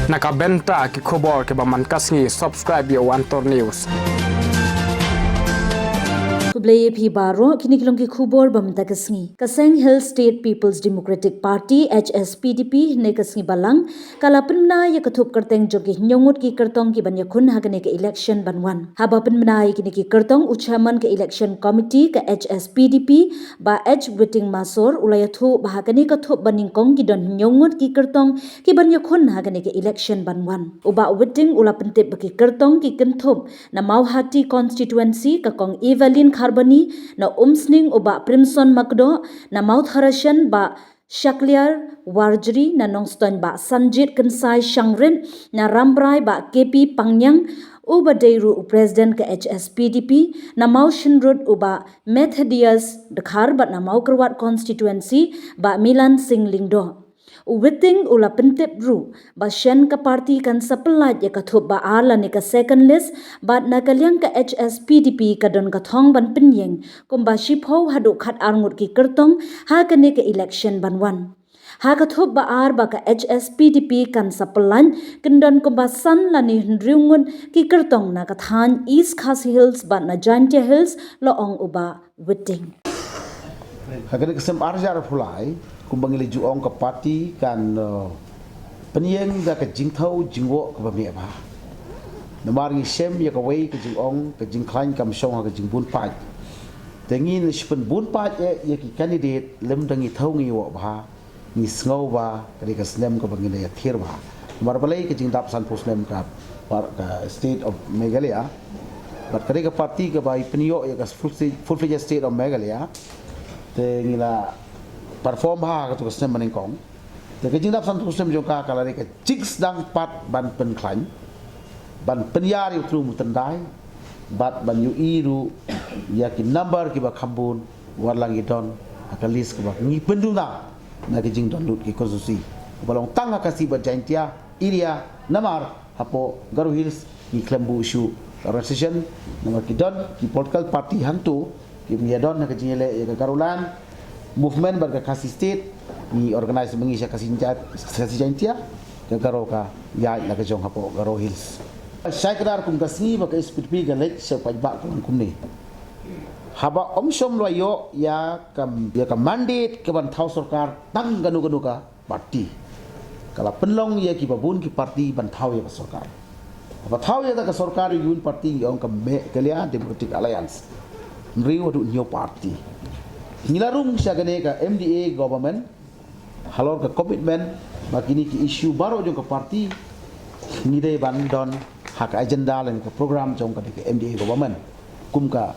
Nakabenta ki khobor ke baman kasngi subscribe yo Antor News. Kublai phi baro kini kilong ki khubor bamta kasngi Kaseng Hill State People's Democratic Party HSPDP ne kasngi balang kalapinna ya kathup kerteng jogi nyongut ki kertong ki banya khun hagane ke election banwan haba pinna kini ki kertong uchaman ke election committee ke HSPDP ba H Witting Masor ulayathu bahagane kathup baningkong ki don nyongut ki kertong ki banya khun hagane ke election banwan uba Witting ulapente baki kertong ki kenthup na Mauhati constituency ka kong Evelyn Kharbani na Umsning uba Primson Makdo na Mount Harashan ba Shakliar Warjri na Nongston ba Sanjit Kensai Shangrin na Rambrai ba KP Pangyang uba Deiru President ke HSPDP na Mau Shinrud uba Methodius Dekhar ba na Mau Kerwat constituency ba Milan Singh Lingdo. Witting ula pentip ru ba shen ka party kan sapelat ya kathup ba ala ni ka second list ba nagalyang ka HSPDP ka don ka thong ban pinyeng kumba shipho hadu khat arngut ki kertong ha ka ni ka election banwan ha kathup ba ar ba ka HSPDP kan sapelan kendon kumba san lani hendriungun ki kertong na ka than East Khasi Hills ba na Jantia Hills loong uba Witting Hagani kesem arjar pulai kumbang ile juong ke parti kan penyeng da ke jingthau jingwo ke bami ba namar ngi sem ya ke wei ke jingong ke jingklan kam song ha ke jingbun pat tengin spen bun pat ya ki candidate lem dangi thau ngi wo ba ngi sngo ba ke ke snem ke bangi ya thir ba mar balai ke jingdap san posnem ka state of Meghalaya bat ke parti ke bai penyo ya ke full fledged state of Meghalaya tengila perform ha ka tu sem maningkong te ke jingdap san sem jongka kala ke jigs dang pat ban pen klan ban penyar yu tru mutendai bat ban yu iru ya ki number ki ba khambun warlang idon aka list ki ba ngi penduna na ke jing don lut ki konsusi balong tanga kasi ba jaintia iria namar hapo Garu Hills ki klembu issue recession namar ki don ki political party hantu ki miadon na ke jingele ya Garulan movement bar kasi state ni organize mengi sa kasi jaintia ke Garo ka ya la ke jong hapo Garu Hills saya kedar kum kasni ba ka SPP ga lek sa pajba kum ni haba omsom lo yo ya ka mandate ke ban thau sarkar tang ganu ka parti kala penlong ya ki babun ki parti ban thau ya ka sarkar apa thau ya ka sarkar yun parti ong ka Meghalaya Democratic Alliance nriu du new party nilarung siya gane ka MDA government halor ka commitment makini ki issue baro jong ka parti ngide ban don hak agenda len ka program jong ka MDA government kum ka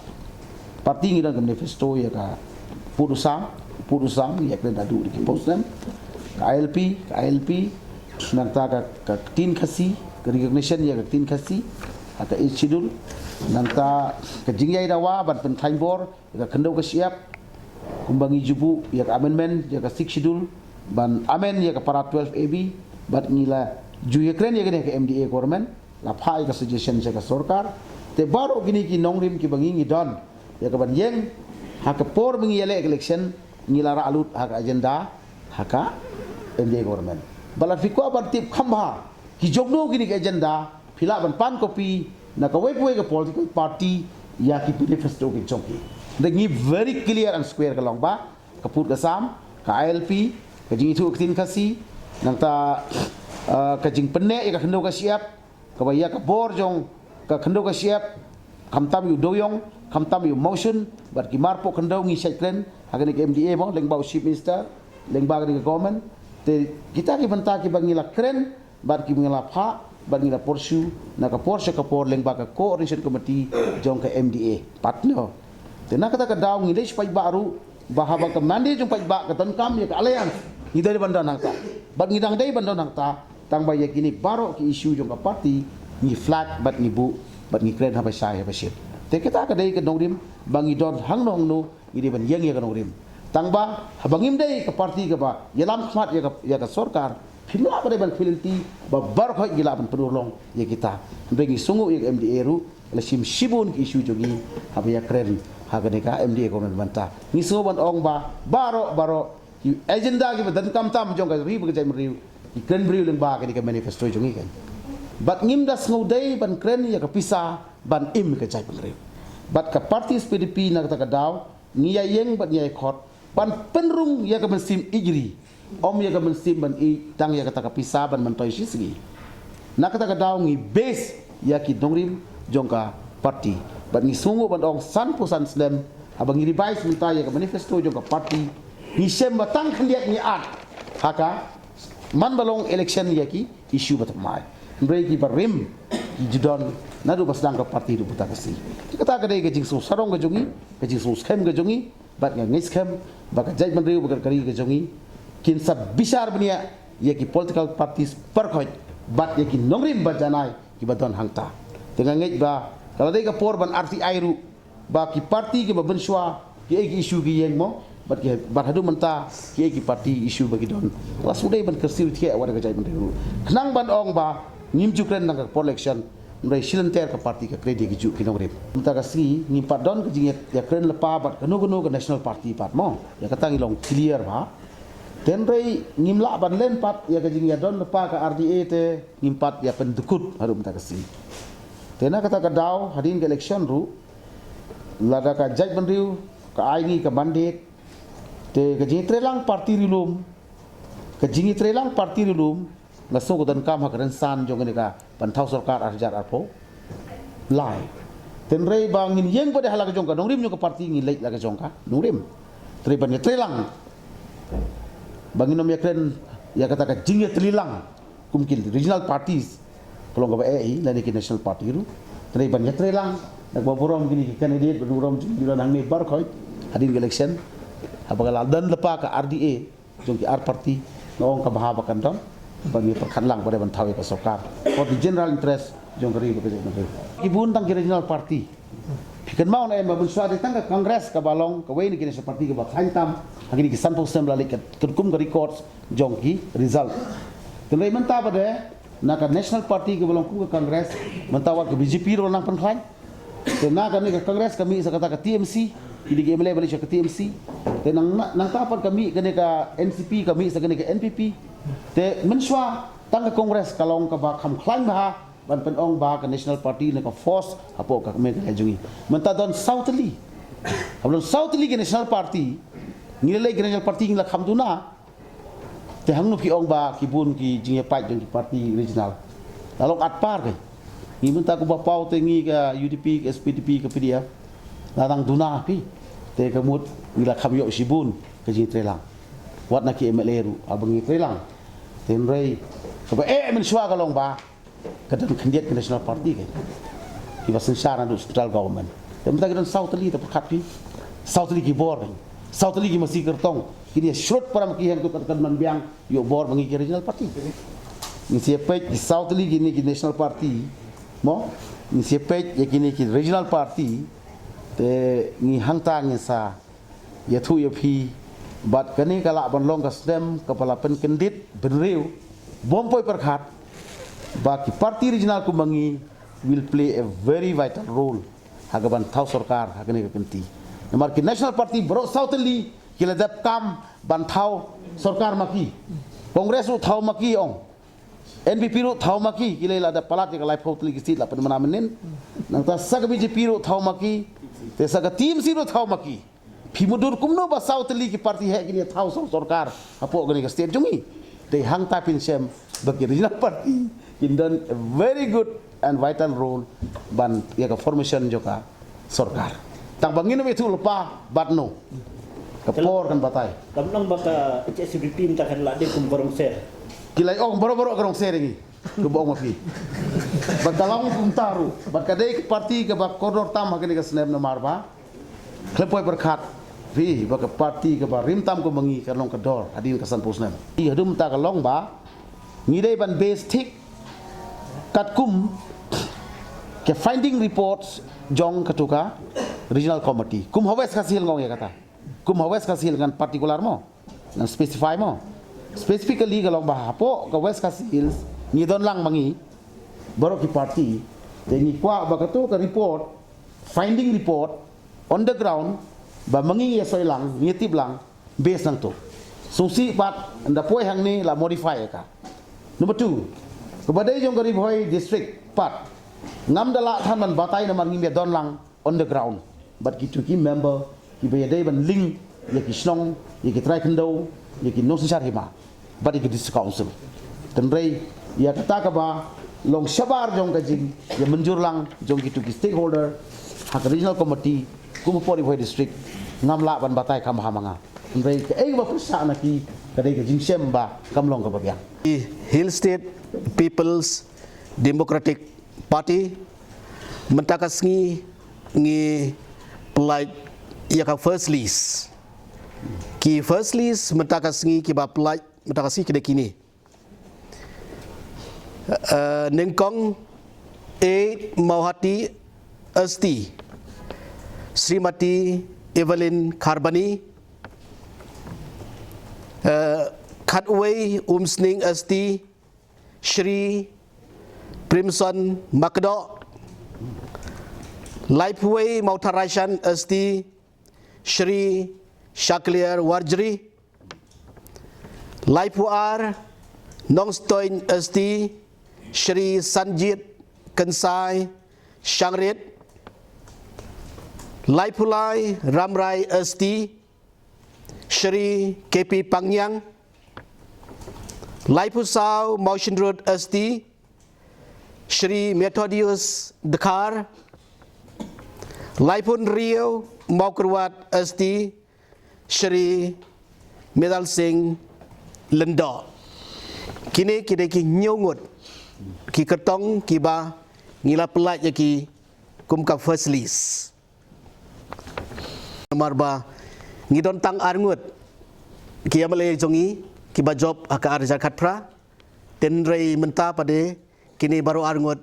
parti ngidan ka manifesto ya ka purusang ya ka dadu di postem KLP nanta ka tin khasi ka recognition ya ka tin khasi ata schedule nanta ka jingyai dawa ban pen thainbor ka khendau ka siap kumbangi jubu ya ka amendment ya ka 6 schedule ban amen ya ka para 12 AB bat ngila ju ya kren ya ka MDA government la phai ka suggestion sa ka sarkar te baro gini ki nongrim ki bangi don ya ka ban yeng ha ka por bangi election ngila ra alut ha ka agenda ha ka MDA government bala fikwa ban tip khamba ki jogno gini ka agenda phila ban pan kopi na ka wei ka political party ya ki manifesto ki chongki dengi very clear and square ka long ba kaput ka sam ka ILP ka jing itu tin kasi nanta ka jing penne ya ka khendo ka siap ka baya ka bor jong ka khendo ka siap kamtam yu doyong kamtam yu motion bat ki marpo khendo ngi sekren agane ka MDA mo lengba chief minister lengba ka government te kita ki banta ki bangila kren bat ki bangila pha bat ngila porsu na ka porse ka por lengba ka coordination committee jong ka MDA partner tena kata ka daw ngi des paj baru bahaba ka mandi jong paj ba ka tan kam ya ka alliance ni dari bandar nangta bat ngidang dai bandar nangta tang ba ya kini baro ki issue jong ka party ni flat bat ni bu bat ni kren haba sai haba shit te kita ka dai ka nongrim bangi don hang nong no ni ban yang ya ka nongrim tang ba habangim dai ka party ka ba yalam khmat ya ka sarkar phimla ba dai ban philinti ba bar khoi gila ban pedulong ya kita bagi sungu ya MDA ru lasim shibun ki issue jogi haba ya kren hagane ka MDA government banta ni so ban ong ba baro agenda ki badan kam tam jong ka ri ba jai mriu ikren beri ulang ba ke manifesto jungi kan bat ngim das ngudai ban kren ya kapisa ban im ke jai penriu bat ka parti PDP na kata daw ngia yeng bat ngia khot ban penrung ya ka mensim ijri om ya ka mensim ban i tang ya kata kapisa ban mentoi sigi na kata daw ngi base ya ki dongrim jongka parti bat ngi sungu ban ong san pusan slam abang ngi revise minta ya ka manifesto jongka parti ngi sem batang khandiat ngi at haka man balong election ya ki issue bat mai break barim judon nadu basdang ka parti du buta kasi kata kadai ke jingsu sarong ke jongi ke jingsu scam ke jongi bat nga ngis scam ba ka judgment riu ba kari ke jongi kin sab bishar bnia ye ki political parties per khoj bat ye ki nongrim ba janai ki badon hangta dengan ngej ba kalau dai ka por ban RTI ru ba ki parti ki ba benshwa ki issue ki yeng mo bat ki bat hadu menta ki parti issue bagi don la sudai ban kersil thia wa ka judgment riu knang ban ong ba nim jukren nang ka election Mrai silenter ka parti ka kredi ki ju ki nongrep mta ka si ni padon ka jinget ya kren lepa bat kanu ka national party pat mo ya kata ngilong clear ba ten rei ngimla ban len pat ya ka jinget don lepa ka RDA te ngimpat ya pendukut harum mta ka si tena kata ka daw hadin ka election ru lada ka jaj ban riu ka aini ka mandek te ka jinget trelang parti rilum ka jinget trelang parti rilum langsung dan kam hakaran san jong ni ka pantau sarkar arjar arpo lai tenrei bangin yeng pada halaga jong ka nongrim jong ka parti ngi leit laga jong ka nongrim treban ya trelang bangin nom yakren ya kata ka jinge telilang kumkin regional parties pelong ka ai lani ki national party ru treban ya trelang nak baburom gini candidate baburom jula nang ni bar khoi hadin election abagal dan lepa ka RDA jong ki R party ngong ka bahaba kan dom bagi perkhanlang pada bantau ke sarkar for the general interest jong kari bekerja ibun tang regional party pikan mau na mabun swade tang ka congress ka balong ka wain ki national party ka ba khantam agini ki sanpo sem lalik kum ka records jong ki result tenai menta pada na ka national party ka balong kum ka congress mentawa ka BJP ro nang pankhan tena ka ni ka congress kami sa kata ka TMC idi ki MLA bali ka TMC tenang nang tapan kami ka ni ka NCP kami sa ka ni ka NPP te menswa tang kongres kalong ka ba kham khlang ba ban penong ba ka national party na ka force apo ka me ka jungi menta don southly hablon southly ke national party ngilai ke national party ngila kham tuna te hangnu ki ong ba ki bun ki jinge pai jong ki party regional lalong at par ke ngi menta ko ba pau te ngi ka UDP ka SPDP ka PDF ladang tuna pi te kamut ngila kham yo sibun ka jinge trelang wat na ki MLA ru abang ngi trelang tenrei kaba menswa kalong ba kadan kandidat ke national party ke ki basen syara du central government tem ta kadan southly ta pakhat pi southly ki bor southly ki masih kertong kini shrut param ki hen tu kan man biang yo bor bangi ki regional party ni siapa ki southly gini ki national party mo ni siapa ya kini ki regional party te ni hangta ngi sa ya thu ya phi bat kani kala ban long ka stem kepala penkendit benriu bompoi perkhat ba ki parti regional kumangi will play a very vital role hagaban thau sarkar hagani ka kenti namar ki national party bro southly kila dap kam ban thau sarkar maki kongres ru thau maki ong NPP ru thau maki kila la da palat ka life hotli ki sit la pen manamenin nang ta sag BJP ru thau maki te sag team si ru thau maki Pimudur kumno ba southly ki parti hai kini thau sarkar apo gani ka state jungi they hang tapin sem bagi regional party in done a very good and vital role ban ya ka formation joka sarkar tang bangin itu lupa batno kapor kan batai kamnang baka HSBP minta kan lade kum borong ser kilai ong boro-boro karong ser ini ke bong mapi bagalang kum taru bakadai parti ke bak koridor tam hakini ka snem na marba klepoi berkat vi baka parti ke ba rimtam ko mangi kalong kador adin kasan pusnem i hadum ta kalong ba ngidai ban base tik katkum ke finding reports jong katuka regional committee kum hawes kasil ngong ya kata kum hawes kasil kan particular mo nan specify mo specifically kalong ba hapo ka west kasil ni don lang mangi baru ki party dengi kwa baka tu ka report finding report on the ground ba mangi ya soy lang ngitib lang base nang to susi pat anda poi hang ni la modify ka Number 2, kepada jong kari boy district part. Ngam dala than man batai na man ngim don lang on the ground. But kitu ki member ki bayadai ban link ya ki snong ya ki try kendo ya ki no sar hima. But ki district council. Tenrei ya kata ka ba long sabar jong ka jing ya menjur lang jong kitu ki stakeholder hak regional committee kumupori boy district ngam la ban batai kam hamanga. Tenrei ke ba persa na ki kadai ka jing sem ba kam long ka bagyang. Hill State People's Democratic Party mentakas ngi pelaj ya ka first list ki first list mentakas ngi ki ba pelaj mentakas ki kini nengkong Mauhati Asti Srimati Evelyn Kharbani Khatway Umsning Asti Shri Primson Makdo Lifeway Mautarashan Asti Shri Shaklier Warjri Lifewar Nongstoin Asti Shri Sanjit Kansai Shangrit Laipulai Ramrai Asti Shri KP Pangyang Laipusau Motion Road Asti Shri Methodius Dekar Laipun Rio Maukerwat Asti Shri Medal Singh Lendo kini kita ki nyongut ki ketong ki ba ngila pelat ya ki kumka first list nomor ba ngidon tang arngut ki amale jongi ki ba job aka arja khatpra tenrei menta pade kini baru arngut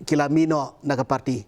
kila mino naga parti